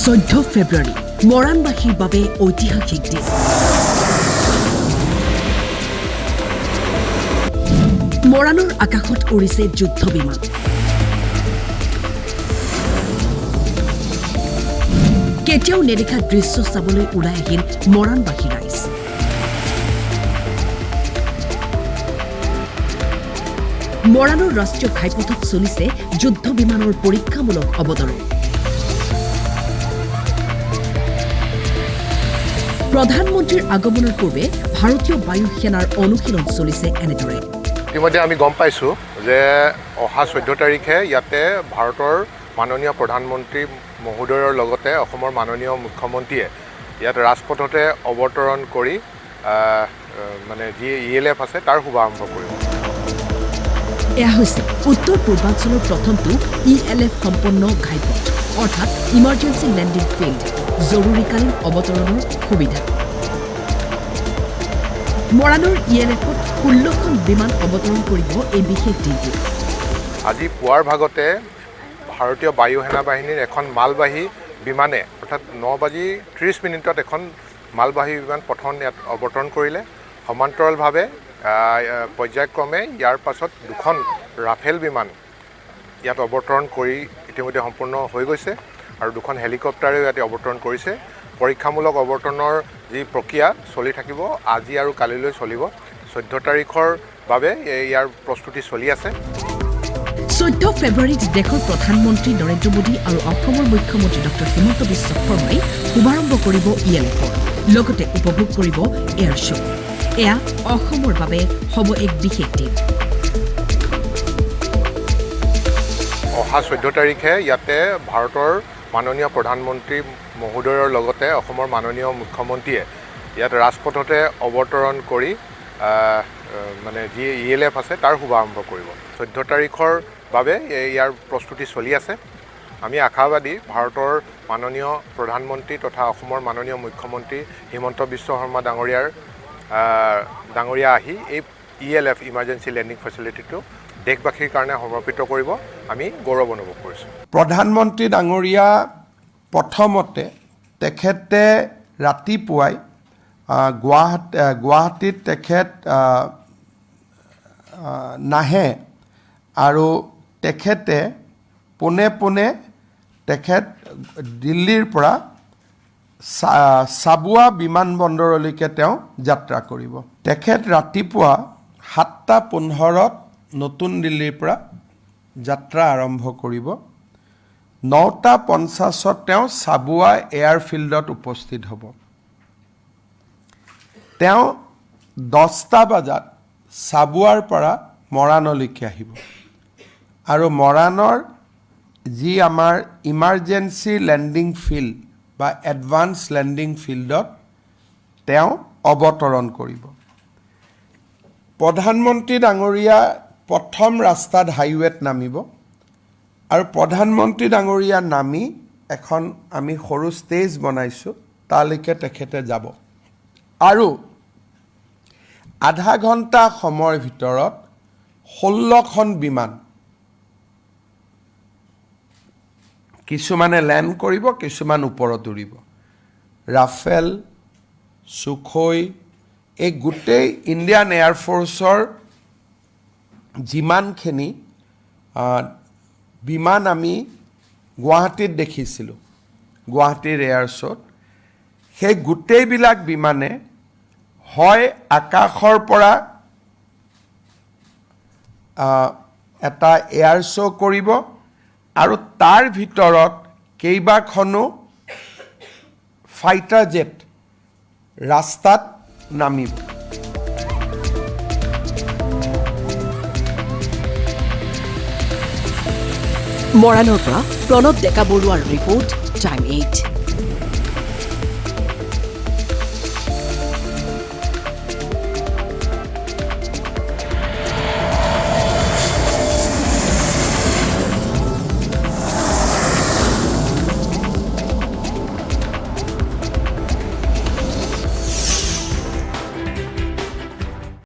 14 ফেব্ৰুৱাৰী মৰাণবাসীৰ বাবে ঐতিহাসিক দিন। মৰাণৰ আকাশত উৰিছে যুদ্ধ বিমান। কেতিয়াও নেদেখা দৃশ্য চাবলৈ ওলাই আহিল মৰাণবাসী ৰাইজ। মৰাণৰ ৰাষ্ট্ৰীয় ঘাইপথত চলিছে যুদ্ধ বিমানৰ পৰীক্ষামূলক অৱতৰণ। প্ৰধানমন্ত্ৰীৰ আগমনৰ পূৰ্বে ভাৰতীয় বায়ু সেনাৰ অনুশীলন চলিছে এনেদৰে। ইতিমধ্যে আমি গম পাইছোঁ যে অহা 14 তাৰিখে ইয়াতে ভাৰতৰ মাননীয় প্ৰধানমন্ত্ৰী মহোদয়ৰ লগতে অসমৰ মাননীয় মুখ্যমন্ত্ৰীয়ে ইয়াত ৰাজপথতে অৱতৰণ কৰি মানে যি ELF আছে তাৰ শুভাৰম্ভ কৰিব। এয়া হৈছে উত্তৰ পূৰ্বাঞ্চলৰ প্ৰথমটো ELF সম্পন্ন ঘাইপথ অৰ্থাৎ ইমাৰ্জেঞ্চি লেণ্ডিং ফিল্ড, জৰুৰীকালীন অৱতৰণৰ সুবিধা। মৰাণৰ ELFত 16খন বিমান অৱতৰণ কৰিব এই বিশেষ দিনটো। আজি পুৱাৰ ভাগতে ভাৰতীয় বায়ু সেনা বাহিনীৰ এখন মালবাহী বিমানে অৰ্থাৎ 9:30 এখন মালবাহী বিমান প্ৰথম ইয়াত অৱতৰণ কৰিলে। সমান্তৰালভাৱে পৰ্যায়ক্ৰমে ইয়াৰ পাছত 2খন ৰাফেল বিমান ইয়াত অৱতৰণ কৰি ইতিমধ্যে সম্পূৰ্ণ হৈ গৈছে আৰু 2খন হেলিকপ্টাৰেও ইয়াতে অৱতৰণ কৰিছে। পৰীক্ষামূলক অৱতৰণৰ যি প্ৰক্ৰিয়া চলি থাকিব আজি আৰু কালিলৈ চলিব। 14 তাৰিখৰ বাবে ইয়াৰ প্ৰস্তুতি চলি আছে। 14 ফেব্ৰুৱাৰীত দেশৰ প্ৰধানমন্ত্ৰী নৰেন্দ্ৰ মোদী আৰু অসমৰ মুখ্যমন্ত্ৰী ডক্টৰ হিমন্ত বিশ্ব শৰ্মাই শুভাৰম্ভ কৰিব ELFৰ, লগতে উপভোগ কৰিব এয়াৰ শ্ব'। এয়া অসমৰ বাবে হ'ব এক বিশেষ দিন। অহা 14 তাৰিখে ইয়াতে ভাৰতৰ মাননীয় প্ৰধানমন্ত্ৰী মহোদয়ৰ লগতে অসমৰ মাননীয় মুখ্যমন্ত্ৰীয়ে ইয়াত ৰাজপথতে অৱতৰণ কৰি মানে যি ELF আছে তাৰ শুভাৰম্ভ কৰিব। 14 তাৰিখৰ বাবে ইয়াৰ প্ৰস্তুতি চলি আছে। আমি আশাবাদী ভাৰতৰ মাননীয় প্ৰধানমন্ত্ৰী তথা অসমৰ মাননীয় মুখ্যমন্ত্ৰী হিমন্ত বিশ্ব শৰ্মা ডাঙৰীয়া আহি এই ELF ইমাৰ্জেঞ্চি লেণ্ডিং ফেচিলিটিটো দেশবাসীৰ কাৰণে সমৰ্পিত কৰিব। আমি গৌৰৱ অনুভৱ কৰিছোঁ। প্ৰধানমন্ত্ৰী ডাঙৰীয়া প্ৰথমতে তেখেতে ৰাতিপুৱাই গুৱাহাটীত তেখেত নাহে আৰু তেখেতে পোনে তেখেত দিল্লীৰ পৰা চাবুৱা বিমানবন্দৰলৈকে তেওঁ যাত্ৰা কৰিব। তেখেত ৰাতিপুৱা 7:15 নতুন দিল্লীৰ পৰা যাত্ৰা আৰম্ভ কৰিব। 9:50 তেওঁ চাবুৱা এয়াৰফিল্ডত উপস্থিত হ'ব। তেওঁ 10টা বজাত চাবুৱাৰ পৰা মৰাণলৈকে আহিব আৰু মৰাণৰ যি আমাৰ ইমাৰ্জেঞ্চি লেণ্ডিং ফিল্ড বা এডভান্স লেণ্ডিং ফিল্ডত তেওঁ অৱতৰণ কৰিব। প্ৰধানমন্ত্ৰী ডাঙৰীয়া প্ৰথম ৰাস্তাত হাইৱেত নামিব আৰু প্ৰধানমন্ত্ৰী ডাঙৰীয়া নামি এখন আমি সৰু ষ্টেজ বনাইছোঁ, তালৈকে তেখেতে যাব আৰু আধা ঘণ্টা সময়ৰ ভিতৰত 16খন বিমান, কিছুমানে লেণ্ড কৰিব, কিছুমান ওপৰত উৰিব। ৰাফেল, সুখই, এই গোটেই ইণ্ডিয়ান এয়াৰফ'ৰ্চৰ যিমানখিনি বিমান আমি গুৱাহাটীত দেখিছিলোঁ, গুৱাহাটীৰ এয়াৰ শ্ব'ত, সেই গোটেইবিলাক বিমানে হয় আকাশৰ পৰা এটা এয়াৰ শ্ব' কৰিব আৰু তাৰ ভিতৰত কেইবাখনো ফাইটাৰ জেট ৰাস্তাত নামিব। মৰাণৰ পৰা প্ৰণৱ ডেকা বৰুৱাৰ ৰিপৰ্ট, টাইম 8।